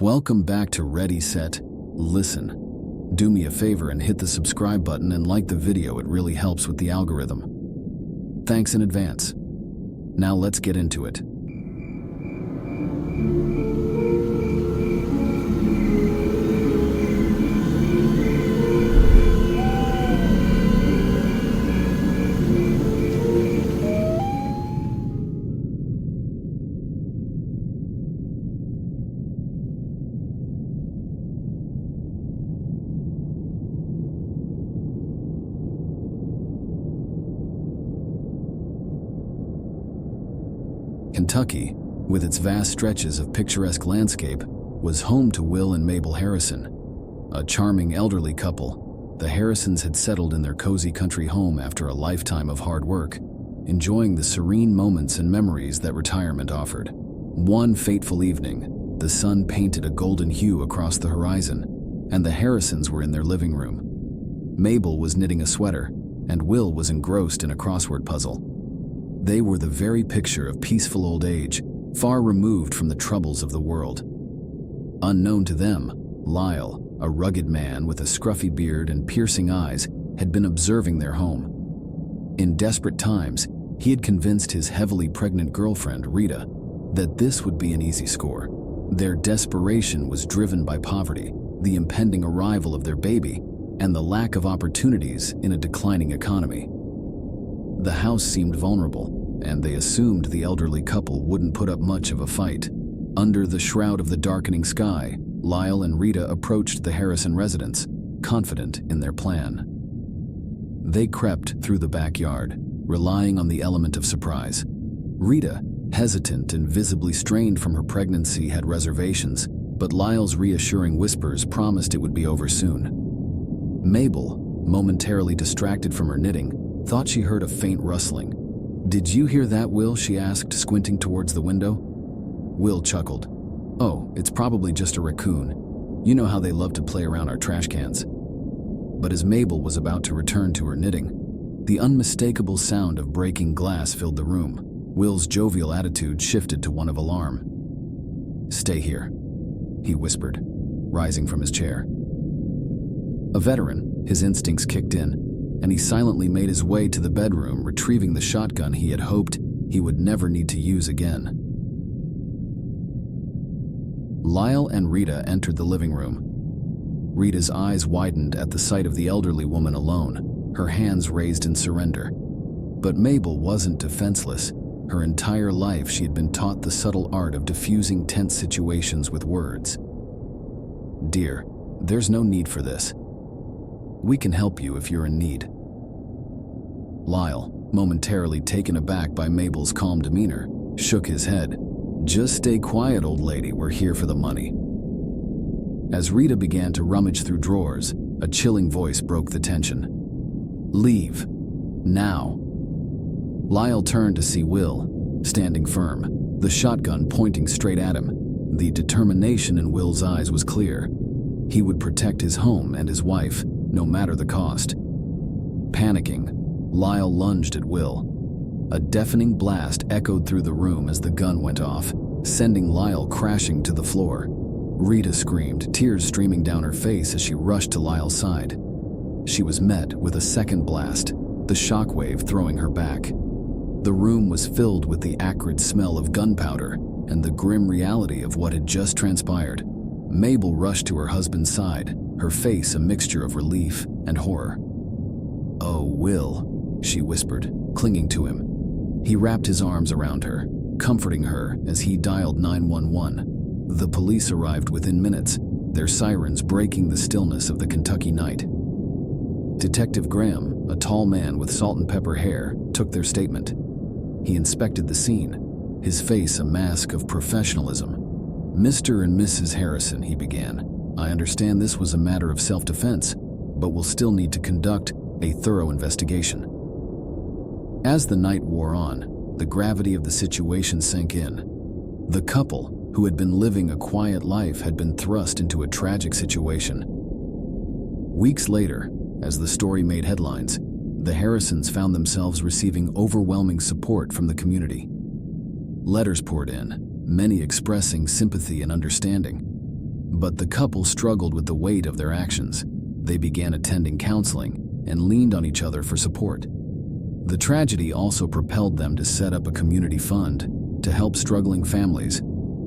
Welcome back to Ready.Set.Listen. Do me a favor and hit the subscribe button and like the video, it really helps with the algorithm. Thanks in advance. Now let's get into it. Kentucky, with its vast stretches of picturesque landscape, was home to Will and Mabel Harrison, a charming elderly couple. The Harrisons had settled in their cozy country home after a lifetime of hard work, enjoying the serene moments and memories that retirement offered. One fateful evening, the sun painted a golden hue across the horizon, and the Harrisons were in their living room. Mabel was knitting a sweater, and Will was engrossed in a crossword puzzle. They were the very picture of peaceful old age, far removed from the troubles of the world. Unknown to them, Lyle, a rugged man with a scruffy beard and piercing eyes, had been observing their home. In desperate times, he had convinced his heavily pregnant girlfriend, Rita, that this would be an easy score. Their desperation was driven by poverty, the impending arrival of their baby, and the lack of opportunities in a declining economy. The house seemed vulnerable, and they assumed the elderly couple wouldn't put up much of a fight. Under the shroud of the darkening sky, Lyle and Rita approached the Harrison residence, confident in their plan. They crept through the backyard, relying on the element of surprise. Rita, hesitant and visibly strained from her pregnancy, had reservations, but Lyle's reassuring whispers promised it would be over soon. Mabel, momentarily distracted from her knitting, thought she heard a faint rustling. "Did you hear that, Will?" she asked, squinting towards the window. Will chuckled. "Oh, it's probably just a raccoon. You know how they love to play around our trash cans." But as Mabel was about to return to her knitting, the unmistakable sound of breaking glass filled the room. Will's jovial attitude shifted to one of alarm. "Stay here," he whispered, rising from his chair. A veteran, his instincts kicked in, and he silently made his way to the bedroom, retrieving the shotgun he had hoped he would never need to use again. Lyle and Rita entered the living room. Rita's eyes widened at the sight of the elderly woman alone, her hands raised in surrender. But Mabel wasn't defenseless. Her entire life she had been taught the subtle art of diffusing tense situations with words. "Dear, there's no need for this. We can help you if you're in need." Lyle, momentarily taken aback by Mabel's calm demeanor, shook his head. "Just stay quiet, old lady, we're here for the money." As Rita began to rummage through drawers, a chilling voice broke the tension. "Leave. Now." Lyle turned to see Will, standing firm, the shotgun pointing straight at him. The determination in Will's eyes was clear. He would protect his home and his wife, no matter the cost. Panicking, Lyle lunged at Will. A deafening blast echoed through the room as the gun went off, sending Lyle crashing to the floor. Rita screamed, tears streaming down her face as she rushed to Lyle's side. She was met with a second blast, the shockwave throwing her back. The room was filled with the acrid smell of gunpowder and the grim reality of what had just transpired. Mabel rushed to her husband's side, her face a mixture of relief and horror. "Oh, Will," she whispered, clinging to him. He wrapped his arms around her, comforting her as he dialed 911. The police arrived within minutes, their sirens breaking the stillness of the Kentucky night. Detective Graham, a tall man with salt and pepper hair, took their statement. He inspected the scene, his face a mask of professionalism. "Mr. and Mrs. Harrison," he began, "I understand this was a matter of self-defense, but we'll still need to conduct a thorough investigation." As the night wore on, the gravity of the situation sank in. The couple, who had been living a quiet life, had been thrust into a tragic situation. Weeks later, as the story made headlines, the Harrisons found themselves receiving overwhelming support from the community. Letters poured in, many expressing sympathy and understanding. But the couple struggled with the weight of their actions. They began attending counseling and leaned on each other for support. The tragedy also propelled them to set up a community fund to help struggling families,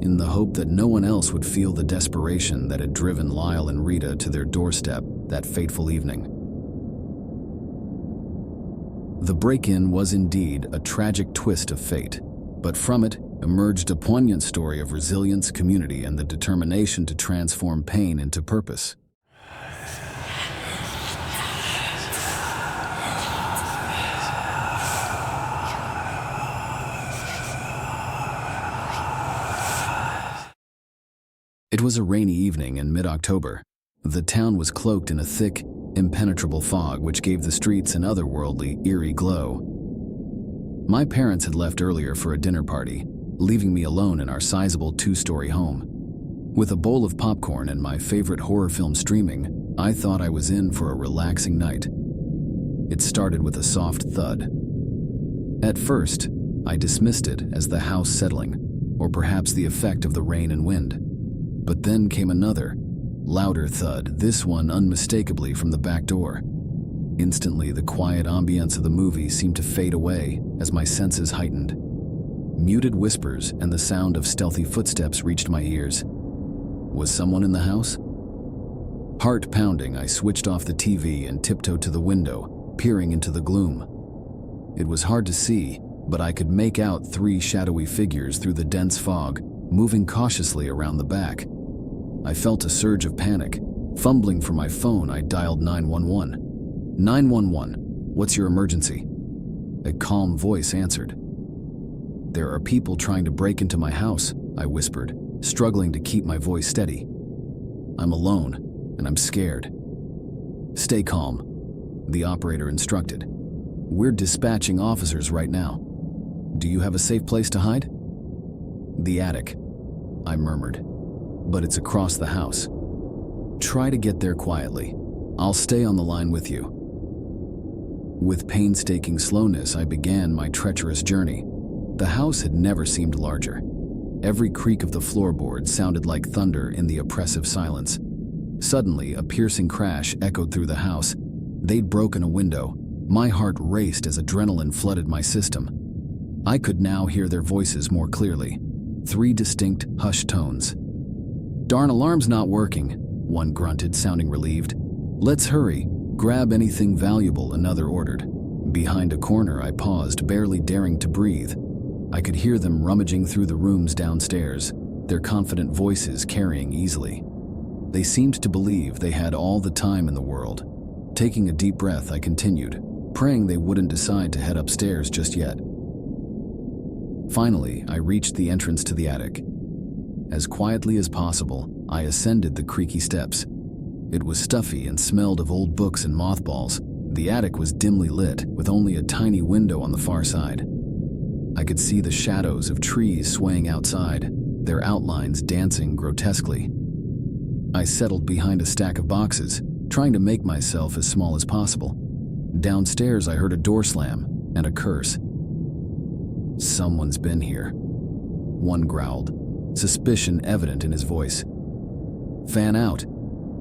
in the hope that no one else would feel the desperation that had driven Lyle and Rita to their doorstep that fateful evening. The break-in was indeed a tragic twist of fate, but from it emerged a poignant story of resilience, community, and the determination to transform pain into purpose. It was a rainy evening in mid-October. The town was cloaked in a thick, impenetrable fog which gave the streets an otherworldly, eerie glow. My parents had left earlier for a dinner party, leaving me alone in our sizable two-story home. With a bowl of popcorn and my favorite horror film streaming, I thought I was in for a relaxing night. It started with a soft thud. At first, I dismissed it as the house settling, or perhaps the effect of the rain and wind. But then came another, louder thud, this one unmistakably from the back door. Instantly, the quiet ambience of the movie seemed to fade away as my senses heightened. Muted whispers and the sound of stealthy footsteps reached my ears. Was someone in the house? Heart pounding, I switched off the TV and tiptoed to the window, peering into the gloom. It was hard to see, but I could make out three shadowy figures through the dense fog, moving cautiously around the back. I felt a surge of panic. Fumbling for my phone, I dialed 911. 911, what's your emergency? A calm voice answered. There are people trying to break into my house, I whispered, struggling to keep my voice steady. I'm alone, and I'm scared. Stay calm, the operator instructed. We're dispatching officers right now. Do you have a safe place to hide? The attic, I murmured. But it's across the house. Try to get there quietly. I'll stay on the line with you. With painstaking slowness, I began my treacherous journey. The house had never seemed larger. Every creak of the floorboard sounded like thunder in the oppressive silence. Suddenly, a piercing crash echoed through the house. They'd broken a window. My heart raced as adrenaline flooded my system. I could now hear their voices more clearly. Three distinct, hushed tones. Darn alarm's not working, one grunted, sounding relieved. Let's hurry. Grab anything valuable, another ordered. Behind a corner, I paused, barely daring to breathe. I could hear them rummaging through the rooms downstairs, their confident voices carrying easily. They seemed to believe they had all the time in the world. Taking a deep breath, I continued, praying they wouldn't decide to head upstairs just yet. Finally, I reached the entrance to the attic. As quietly as possible, I ascended the creaky steps. It was stuffy and smelled of old books and mothballs. The attic was dimly lit, with only a tiny window on the far side. I could see the shadows of trees swaying outside, their outlines dancing grotesquely. I settled behind a stack of boxes, trying to make myself as small as possible. Downstairs, I heard a door slam and a curse. Someone's been here, one growled, suspicion evident in his voice. Fan out.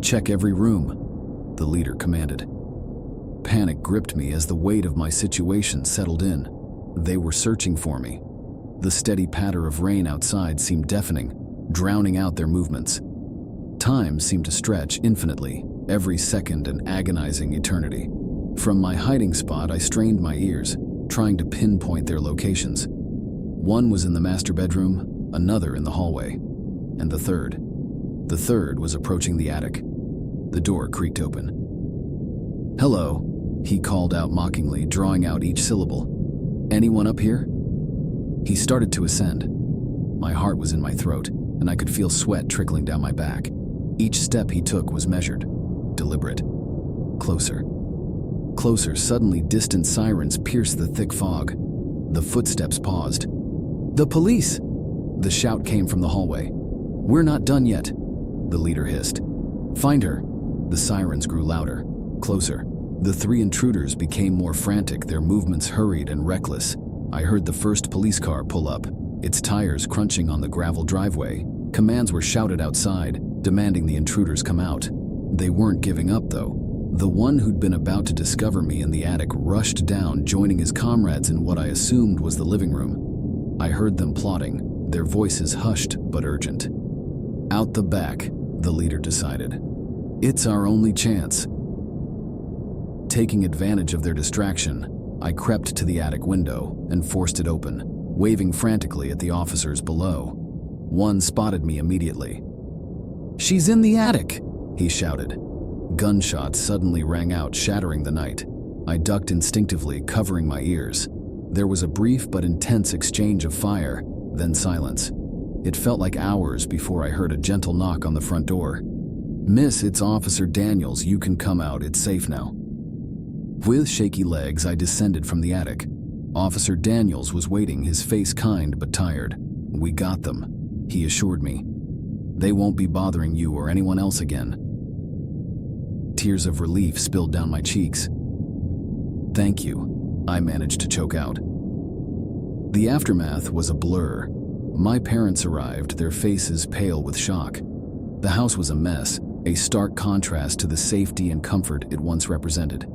Check every room, the leader commanded. Panic gripped me as the weight of my situation settled in. They were searching for me. The steady patter of rain outside seemed deafening, drowning out their movements. Time seemed to stretch infinitely, every second an agonizing eternity. From my hiding spot, I strained my ears, trying to pinpoint their locations. One was in the master bedroom, another in the hallway, and the third was approaching the attic. The door creaked open. Hello, he called out mockingly, drawing out each syllable. Anyone up here? He started to ascend. My heart was in my throat, and I could feel sweat trickling down my back. Each step he took was measured, deliberate. Closer. Closer, suddenly distant sirens pierced the thick fog. The footsteps paused. The police! The shout came from the hallway. We're not done yet, the leader hissed. Find her. The sirens grew louder, closer. The three intruders became more frantic, their movements hurried and reckless. I heard the first police car pull up, its tires crunching on the gravel driveway. Commands were shouted outside, demanding the intruders come out. They weren't giving up, though. The one who'd been about to discover me in the attic rushed down, joining his comrades in what I assumed was the living room. I heard them plotting, their voices hushed but urgent. Out the back, the leader decided. It's our only chance. Taking advantage of their distraction, I crept to the attic window and forced it open, waving frantically at the officers below. One spotted me immediately. "She's in the attic!" he shouted. Gunshots suddenly rang out, shattering the night. I ducked instinctively, covering my ears. There was a brief but intense exchange of fire, then silence. It felt like hours before I heard a gentle knock on the front door. "Miss, it's Officer Daniels. You can come out. It's safe now." With shaky legs, I descended from the attic. Officer Daniels was waiting, his face kind but tired. "We got them," he assured me. "They won't be bothering you or anyone else again." Tears of relief spilled down my cheeks. "Thank you," I managed to choke out. The aftermath was a blur. My parents arrived, their faces pale with shock. The house was a mess, a stark contrast to the safety and comfort it once represented.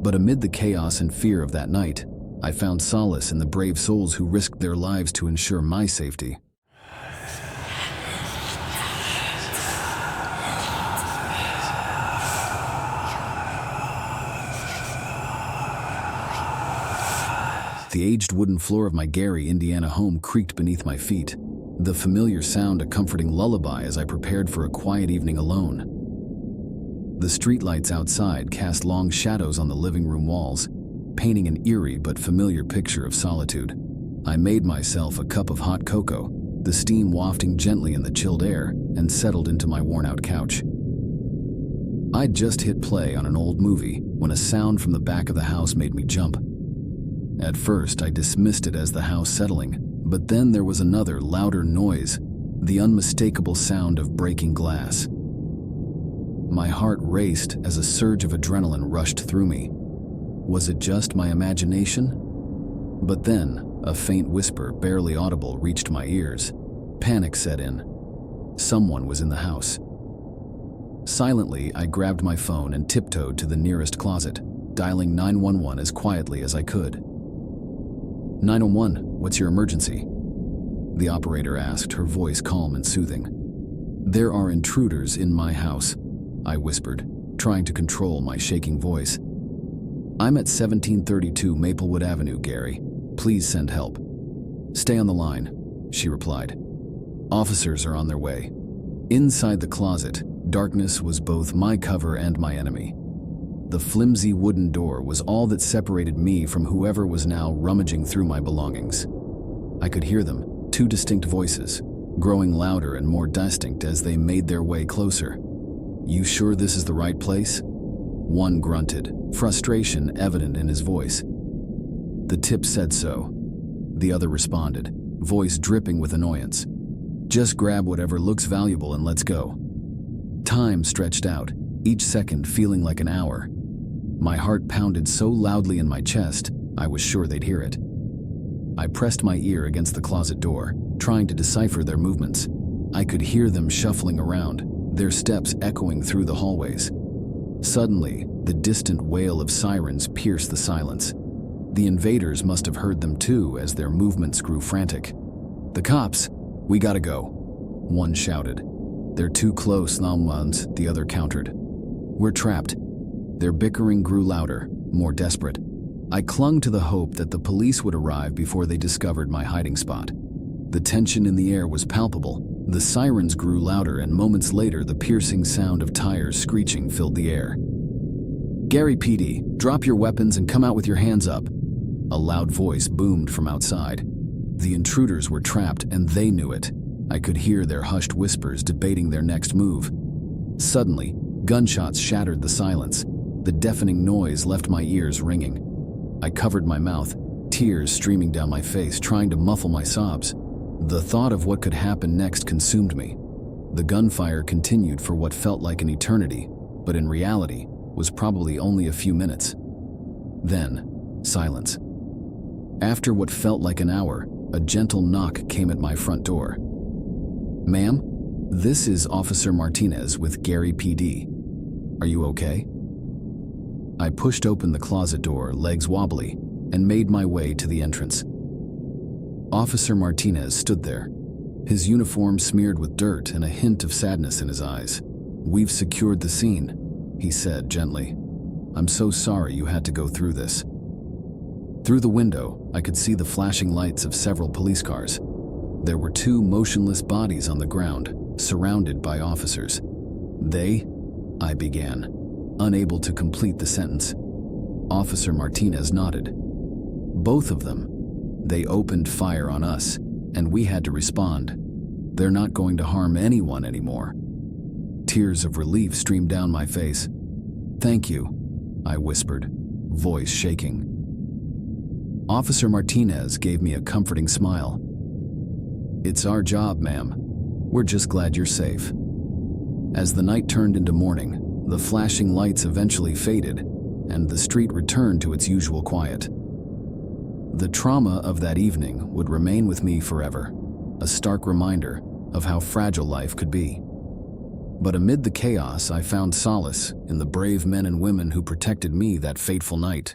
But amid the chaos and fear of that night, I found solace in the brave souls who risked their lives to ensure my safety. The aged wooden floor of my Gary, Indiana home creaked beneath my feet, the familiar sound a comforting lullaby as I prepared for a quiet evening alone. The streetlights outside cast long shadows on the living room walls, painting an eerie but familiar picture of solitude. I made myself a cup of hot cocoa, the steam wafting gently in the chilled air, and settled into my worn-out couch. I'd just hit play on an old movie when a sound from the back of the house made me jump. At first, I dismissed it as the house settling, but then there was another, louder noise, the unmistakable sound of breaking glass. My heart raced as a surge of adrenaline rushed through me. Was it just my imagination? But then, a faint whisper, barely audible, reached my ears. Panic set in. Someone was in the house. Silently, I grabbed my phone and tiptoed to the nearest closet, dialing 911 as quietly as I could. 911, what's your emergency? The operator asked, her voice calm and soothing. There are intruders in my house, I whispered, trying to control my shaking voice. I'm at 1732 Maplewood Avenue, Gary. Please send help. Stay on the line, she replied. Officers are on their way. Inside the closet, darkness was both my cover and my enemy. The flimsy wooden door was all that separated me from whoever was now rummaging through my belongings. I could hear them, two distinct voices, growing louder and more distinct as they made their way closer. You sure this is the right place? One grunted, frustration evident in his voice. The tip said so. The other responded, voice dripping with annoyance. Just grab whatever looks valuable and let's go. Time stretched out, each second feeling like an hour. My heart pounded so loudly in my chest, I was sure they'd hear it. I pressed my ear against the closet door, trying to decipher their movements. I could hear them shuffling around, their steps echoing through the hallways. Suddenly, the distant wail of sirens pierced the silence. The invaders must have heard them too as their movements grew frantic. The cops! We gotta go, one shouted. They're too close, ones, the other countered. We're trapped. Their bickering grew louder, more desperate. I clung to the hope that the police would arrive before they discovered my hiding spot. The tension in the air was palpable. The sirens grew louder, and moments later the piercing sound of tires screeching filled the air. Gary PD, drop your weapons and come out with your hands up. A loud voice boomed from outside. The intruders were trapped, and they knew it. I could hear their hushed whispers debating their next move. Suddenly, gunshots shattered the silence. The deafening noise left my ears ringing. I covered my mouth, tears streaming down my face, trying to muffle my sobs. The thought of what could happen next consumed me. The gunfire continued for what felt like an eternity, but in reality was probably only a few minutes. Then, silence. After what felt like an hour, a gentle knock came at my front door. Ma'am? "This is Officer Martinez with Gary PD. Are you okay?" I pushed open the closet door, legs wobbly, and made my way to the entrance. Officer Martinez stood there, his uniform smeared with dirt and a hint of sadness in his eyes. "We've secured the scene," he said gently. "I'm so sorry you had to go through this." Through the window, I could see the flashing lights of several police cars. There were 2 motionless bodies on the ground, surrounded by officers. I began, unable to complete the sentence. Officer Martinez nodded. "Both of them. They opened fire on us, and we had to respond. They're not going to harm anyone anymore." Tears of relief streamed down my face. "Thank you," I whispered, voice shaking. Officer Martinez gave me a comforting smile. "It's our job, ma'am. We're just glad you're safe." As the night turned into morning, the flashing lights eventually faded, and the street returned to its usual quiet. The trauma of that evening would remain with me forever, a stark reminder of how fragile life could be. But amid the chaos, I found solace in the brave men and women who protected me that fateful night.